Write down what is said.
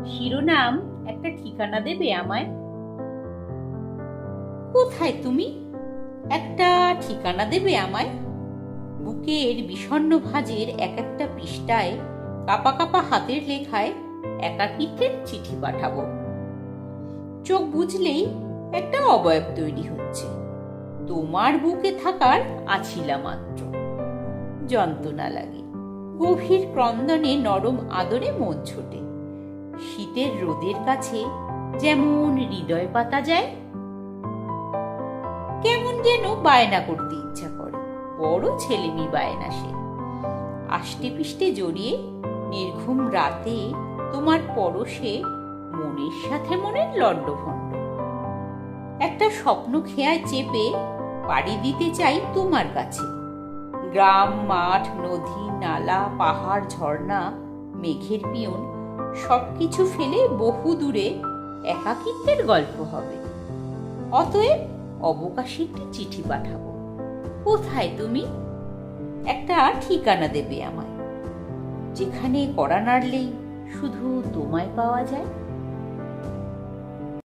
শিরোনাম, একটা ঠিকানা দেবে আমায়? কোথায় তুমি? একটা ঠিকানা দেবে আমায়? বুকের বিষণ্ণ ভাঁজের এক একটা পৃষ্ঠায় কাপা কাপা হাতের লেখায় একাকিত্বের চিঠি পাঠাবো। চোখ বুঝলেই একটা অবয়ব তৈরি হচ্ছে, তোমার বুকে থাকার আছিলা মাত্র। যন্ত্রণা লাগে, গভীর ক্রন্দনে নরম আদরে মন ছোটে। শীতের রোদের কাছে যেমন হৃদয় পাতা যায়, কেমন যেন বায়না করতে ইচ্ছা করে, বড় ছেলেমি বায়না সে। আষ্টে পিষ্টে জড়িয়ে নির্ঘুম রাতে তোমার পরশে মনের সাথে মনের লণ্ডভণ্ড। একটা স্বপ্ন খেয়ায় চেপে পাড়ি দিতে চাই তোমার কাছে। গ্রাম, মাঠ, নদী, নালা, পাহাড়, ঝর্ণা, মেঘের পিয়ন সবকিছু ফেলে বহু দূরে একাকিত্বের গল্প হবে। অতএব অবকাশে একটি চিঠি পাঠাবো। কোথায় তুমি? একটা ঠিকানা দেবে আমায়, যেখানে কড়া নাড়লেই শুধু তোমায় পাওয়া যায়।